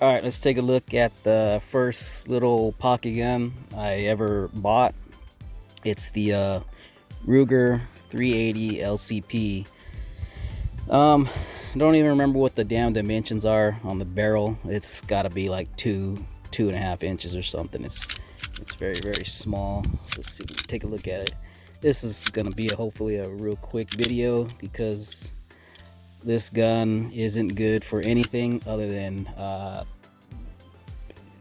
All right, let's take a look at the first little pocket gun I ever bought. It's the Ruger 380 LCP. I don't even remember what the damn dimensions are on the barrel. It's got to be like 2.5 inches or something. It's very small. So let's see, take a look at it. This is gonna be hopefully a real quick video because this gun isn't good for anything other than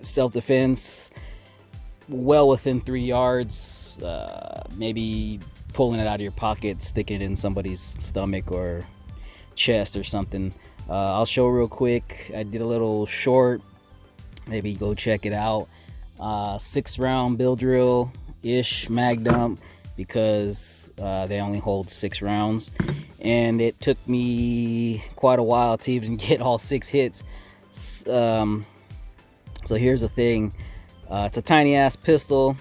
self-defense, well within 3 yards, maybe pulling it out of your pocket, sticking it in somebody's stomach or chest or something. I'll show real quick. I did a little short, maybe go check it out. 6-round bill drill ish mag dump, because they only hold 6 rounds, and it took me quite a while to even get all 6 hits. So here's the thing, it's a tiny ass pistol,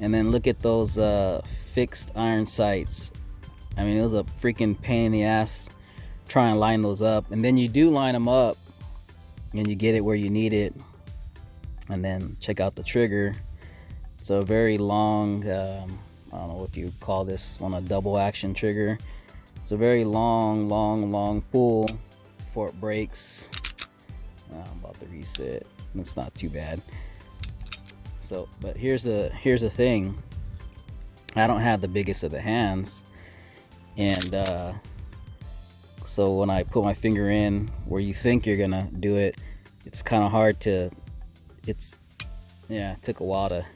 and then look at those fixed iron sights. I mean, it was a freaking pain in the ass trying to line those up, and then you do line them up and you get it where you need it. And then check out the trigger. It's a very long, I don't know if you call this one a double action trigger. It's a very long pull before it breaks. I'm about to reset. It's not too bad. So, but here's the thing. I don't have the biggest of the hands, and so when I put my finger in where you think you're gonna do it, it's kind of hard to. It took a while to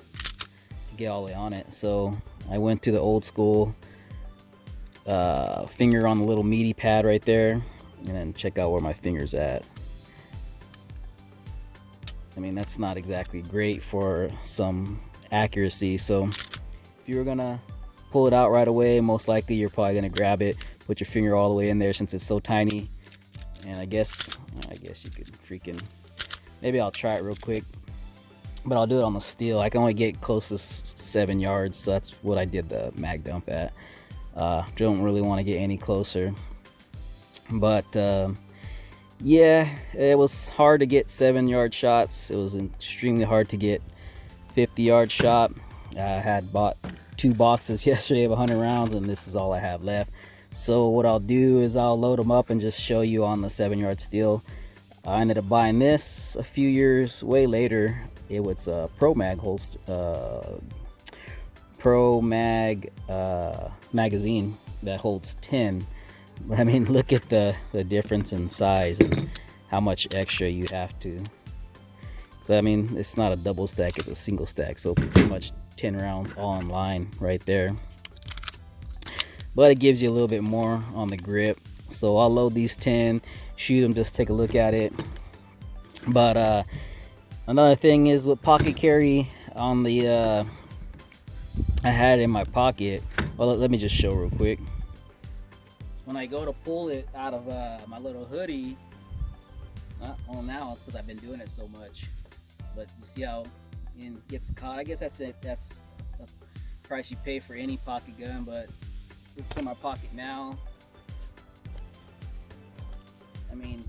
get all the way on it. So I went to the old school finger on the little meaty pad right there, and then check out where my finger's at. I mean, that's not exactly great for some accuracy. So if you were gonna pull it out right away, most likely you're probably gonna grab it, put your finger all the way in there since it's so tiny. And I guess you could freaking, maybe I'll try it real quick, but I'll do it on the steel. I can only get close to 7 yards, so that's what I did the mag dump at. Don't really want to get any closer, but yeah, it was hard to get 7-yard shots. It was extremely hard to get 50-yard shot. I had bought 2 boxes yesterday of 100 rounds, and this is all I have left. So what I'll do is I'll load them up and just show you on the 7-yard steel. I ended up buying this a few years way later. It was a Pro Mag holster, Pro Mag magazine that holds 10. But I mean, look at the difference in size and how much extra you have to. So I mean, it's not a double stack, it's a single stack. So pretty much 10 rounds all in line right there. But it gives you a little bit more on the grip. So I'll load these 10, shoot them, just take a look at it. But another thing is with pocket carry on the I had it in my pocket. Well, let me just show real quick. When I go to pull it out of my little hoodie, well, now it's because I've been doing it so much, but you see how it gets caught. I guess that's it. That's the price you pay for any pocket gun, but it's in my pocket now. I mean,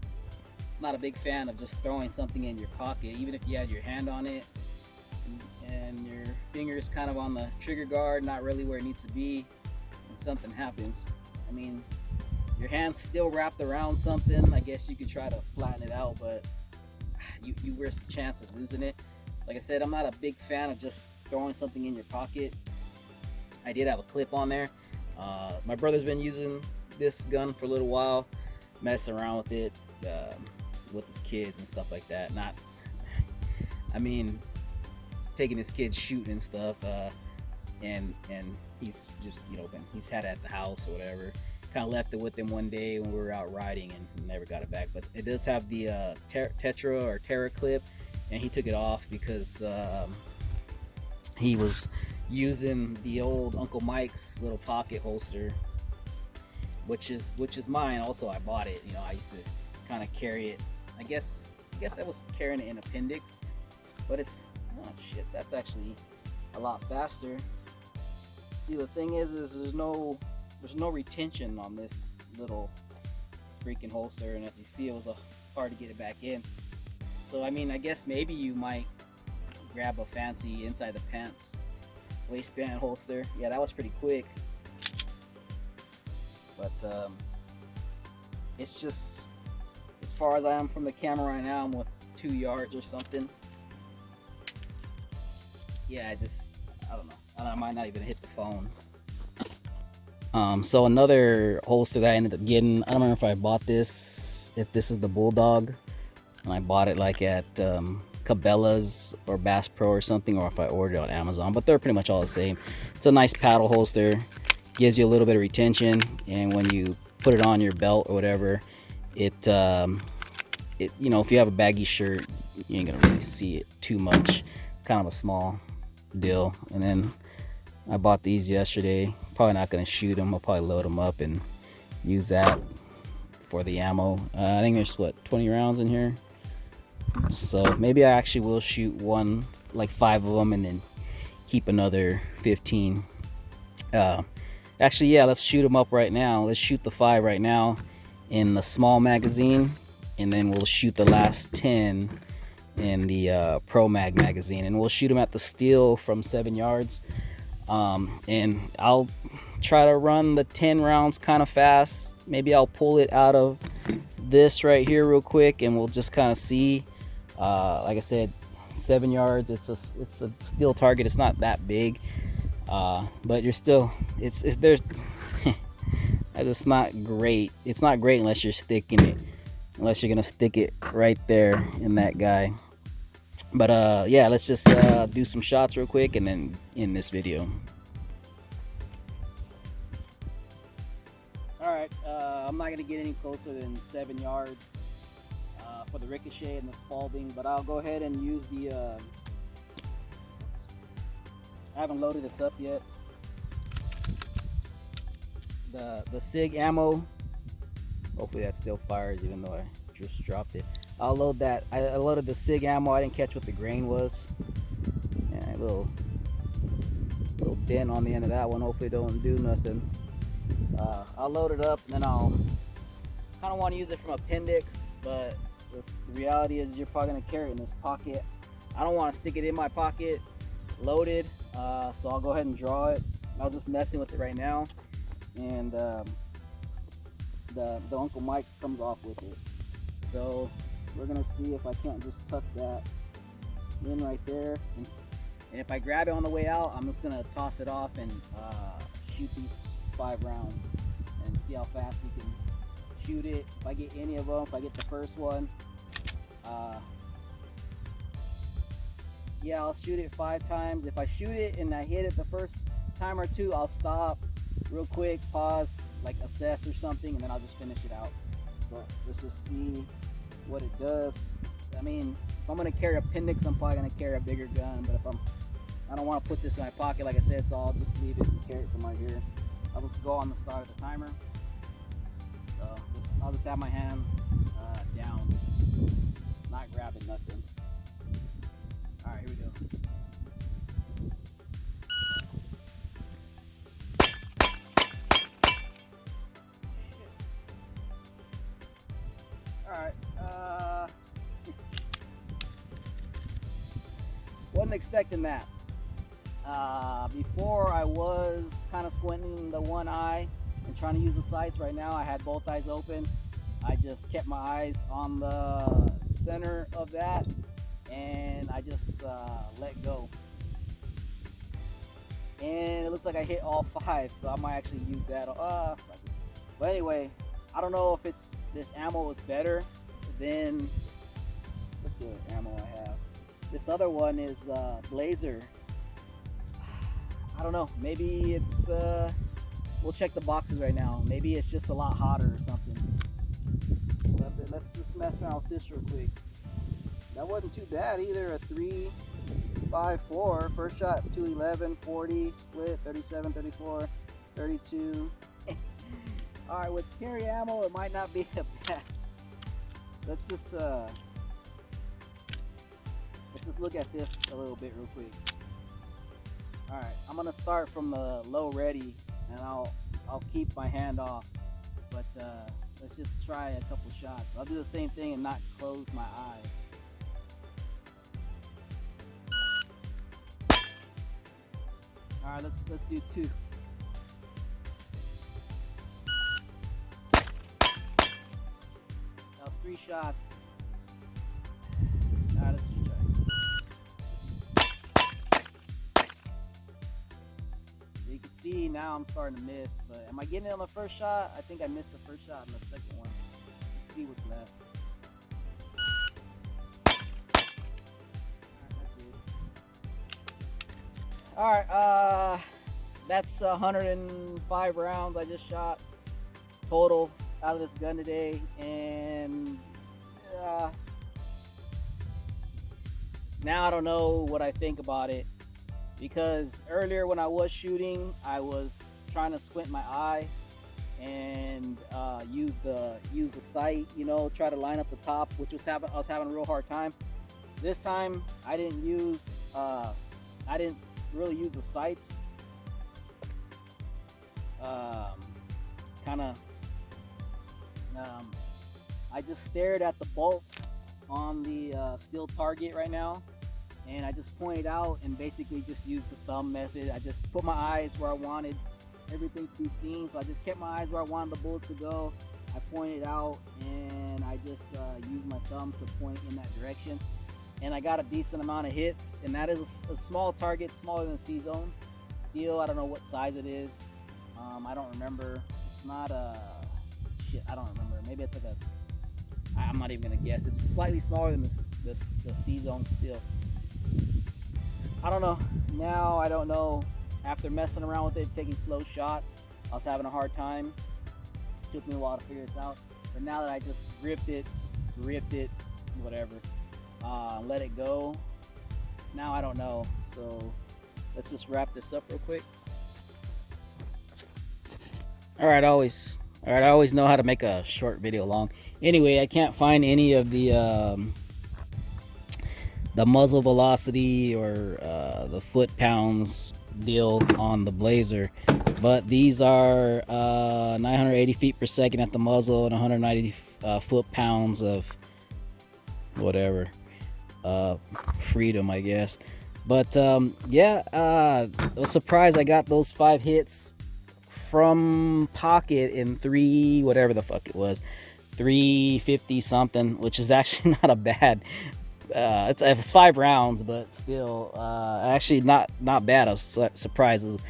I'm not a big fan of just throwing something in your pocket, even if you had your hand on it and your finger is kind of on the trigger guard, not really where it needs to be, and something happens. I mean, your hand's still wrapped around something. I guess you could try to flatten it out, but you risk the chance of losing it. Like I said, I'm not a big fan of just throwing something in your pocket. I did have a clip on there. My brother's been using this gun for a little while, messing around with it with his kids and stuff like that. I mean, taking his kids shooting and stuff, and he's just, he's had it at the house or whatever. Kind of left it with him one day when we were out riding and never got it back. But it does have the Tetra or Terra clip, and he took it off because he was using the old Uncle Mike's little pocket holster, which is mine. Also, I bought it. I used to kind of carry it. I guess I was carrying it in appendix, but it's, oh shit, that's actually a lot faster. See, the thing is there's no retention on this little freaking holster, and as you see, it's hard to get it back in. So I mean, I guess maybe you might grab a fancy inside the pants waistband holster. Yeah, that was pretty quick. But it's just, as far as I am from the camera right now, I'm with 2 yards or something. Yeah, I don't know. I might not even hit the phone. So another holster that I ended up getting, I don't remember if I bought this, if this is the Bulldog, and I bought it like at Cabela's or Bass Pro or something, or if I ordered it on Amazon, but they're pretty much all the same. It's a nice paddle holster, gives you a little bit of retention, and when you put it on your belt or whatever, it you know, if you have a baggy shirt, you ain't gonna really see it too much. Kind of a small deal. And then I bought these yesterday. Probably not gonna shoot them. I'll probably load them up and use that for the ammo. I think there's what, 20 rounds in here, so maybe I actually will shoot one, like 5 of them, and then keep another 15. Actually, yeah, let's shoot them up right now. Let's shoot the 5 right now in the small magazine, and then we'll shoot the last 10 in the Pro Mag magazine, and we'll shoot them at the steel from 7 yards. And I'll try to run the 10 rounds kind of fast. Maybe I'll pull it out of this right here real quick, and we'll just kind of see. Like I said, 7 yards. It's a steel target. It's not that big, but you're still, it's there's it's not great. It's not great unless you're sticking it, unless you're gonna stick it right there in that guy. But yeah, let's just do some shots real quick and then end this video. Alright, I'm not gonna get any closer than 7 yards for the ricochet and the Spalding, but I'll go ahead and use the I haven't loaded this up yet, the SIG ammo. Hopefully that still fires, even though I just dropped it. I'll load that. I loaded the SIG ammo. I didn't catch what the grain was. Yeah, a little dent on the end of that one. Hopefully it don't do nothing. I'll load it up, and then I'll kind of want to use it from appendix, but the reality is you're probably going to carry it in this pocket. I don't want to stick it in my pocket loaded, so I'll go ahead and draw it. I was just messing with it right now, and the Uncle Mike's comes off with it. So we're gonna see if I can't just tuck that in right there, and if I grab it on the way out, I'm just gonna toss it off and shoot these 5 rounds and see how fast we can shoot it. If I get any of them, if I get the first one, yeah, I'll shoot it 5 times. If I shoot it and I hit it the first time or 2, I'll stop real quick, pause, like assess or something, and then I'll just finish it out. But let's just see what it does. I mean, if I'm gonna carry appendix, I'm probably gonna carry a bigger gun, but if I don't want to put this in my pocket, like I said, so I'll just leave it and carry it from right here. I'll just go on the start of the timer. So I'll just have my hands down, not grabbing nothing. All right, here we go. Alright, wasn't expecting that. Before I was kind of squinting the one eye and trying to use the sights. Right now I had both eyes open. I just kept my eyes on the center of that, and I just let go. And it looks like I hit all 5, so I might actually use that. But anyway, I don't know if this ammo is better than, let's see what ammo I have. This other one is Blazer. I don't know. Maybe it's we'll check the boxes right now. Maybe it's just a lot hotter or something. But let's just mess around with this real quick. That wasn't too bad either. A 3.54. First shot 211, 40, split 37, 34, 32. All right, with carry ammo, it might not be a bad. Let's just look at this a little bit real quick. All right, I'm gonna start from the low ready, and I'll keep my hand off. But let's just try a couple shots. I'll do the same thing and not close my eye. All right, let's do 2. That was 3 shots. All right, let's try. You can see now I'm starting to miss, but am I getting it on the first shot? I think I missed the first shot and the second one. Let's see what's left. All right, that's 105 rounds I just shot total out of this gun today, and now I don't know what I think about it, because earlier when I was shooting, I was trying to squint my eye and use the sight, you know, try to line up the top, which I was having a real hard time. This time I didn't really use the sights. I just stared at the bolt on the steel target right now, and I just pointed out and basically just used the thumb method. I just put my eyes where I wanted everything to be seen, so I just kept my eyes where I wanted the bullet to go. I pointed out and I just used my thumbs to point in that direction, and I got a decent amount of hits, and that is a small target, smaller than C-zone steel. I don't know what size it is. I don't remember. It's not a shit. I don't remember. Maybe it's like I'm not even gonna guess. It's slightly smaller than the C-zone steel. I don't know. Now I don't know. After messing around with it, taking slow shots, I was having a hard time. It took me a while to figure this out. But now that I just gripped it, whatever, let it go. Now I don't know. So let's just wrap this up real quick. All right, I always know how to make a short video long. Anyway, I can't find any of the muzzle velocity or the foot pounds deal on the Blazer, but these are 980 feet per second at the muzzle and 190 foot pounds of whatever freedom, I guess. But yeah, I was surprised I got those 5 hits from pocket in 3 whatever the fuck it was, 350 something, which is actually not a bad it's 5 rounds, but still actually not bad. I was surprised. It was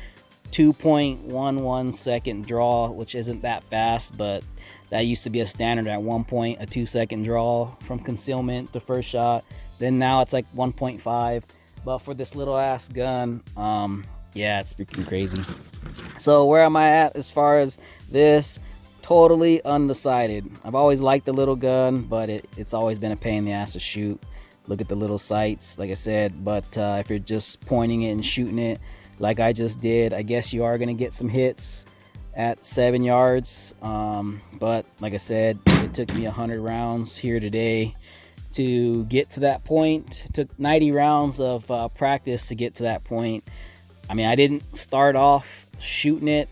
2.11 second draw, which isn't that fast, but that used to be a standard at one point, a 2-second draw from concealment to first shot. Then now it's like 1.5, but for this little ass gun, yeah, it's freaking crazy. So where am I at as far as this? Totally undecided. I've always liked the little gun, but it's always been a pain in the ass to shoot. Look at the little sights, like I said, but if you're just pointing it and shooting it like I just did, I guess you are gonna get some hits at 7 yards. But like I said, it took me 100 rounds here today to get to that point. It took 90 rounds of practice to get to that point. I mean, I didn't start off shooting it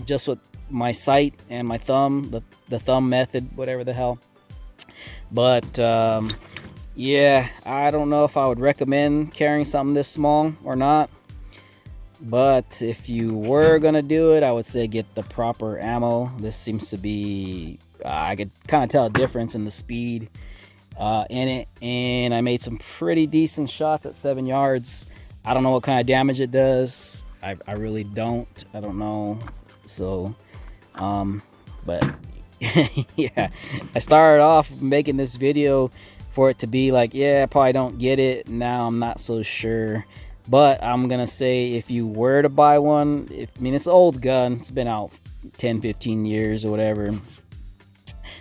just with my sight and my thumb, the thumb method, whatever the hell. But yeah, I don't know if I would recommend carrying something this small or not. But if you were gonna do it, I would say get the proper ammo. This seems to be, I could kind of tell a difference in the speed in it, and I made some pretty decent shots at 7 yards. I don't know what kind of damage it does. I really don't. I don't know. So, but yeah, I started off making this video for it to be like, yeah, I probably don't get it. Now I'm not so sure. But I'm gonna say, if you were to buy one, I mean, it's an old gun. It's been out 10-15 years or whatever.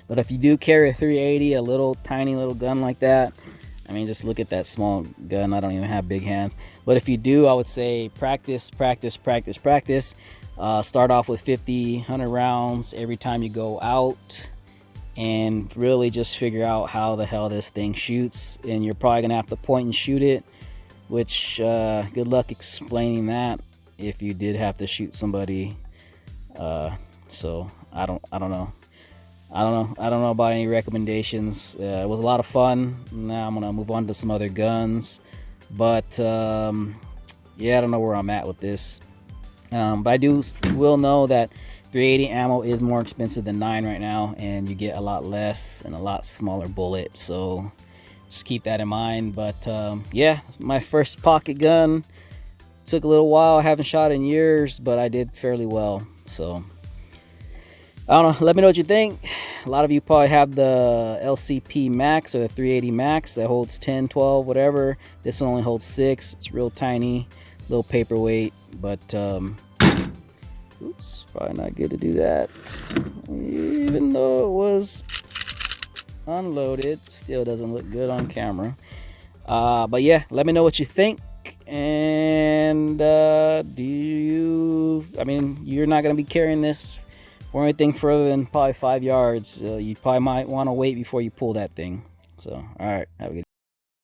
But if you do carry a 380, a little tiny little gun like that, I mean, just look at that small gun. I don't even have big hands. But if you do, I would say practice. Start off with 50, 100 rounds every time you go out, and really just figure out how the hell this thing shoots. And you're probably gonna have to point and shoot it, which good luck explaining that if you did have to shoot somebody. So I don't know. I don't know about any recommendations. It was a lot of fun. Now I'm gonna move on to some other guns, but yeah, I don't know where I'm at with this. But I will know that 380 ammo is more expensive than 9 right now, and you get a lot less and a lot smaller bullet. So just keep that in mind. But yeah, it's my first pocket gun. Took a little while. I haven't shot in years, but I did fairly well. So I don't know. Let me know what you think. A lot of you probably have the LCP Max or the 380 Max that holds 10, 12, whatever. This one only holds 6. It's real tiny, little paperweight, but oops, probably not good to do that. Even though it was unloaded, still doesn't look good on camera. But yeah, let me know what you think. And I mean, you're not going to be carrying this or anything further than probably 5 yards. You probably might want to wait before you pull that thing. So, all right, have a good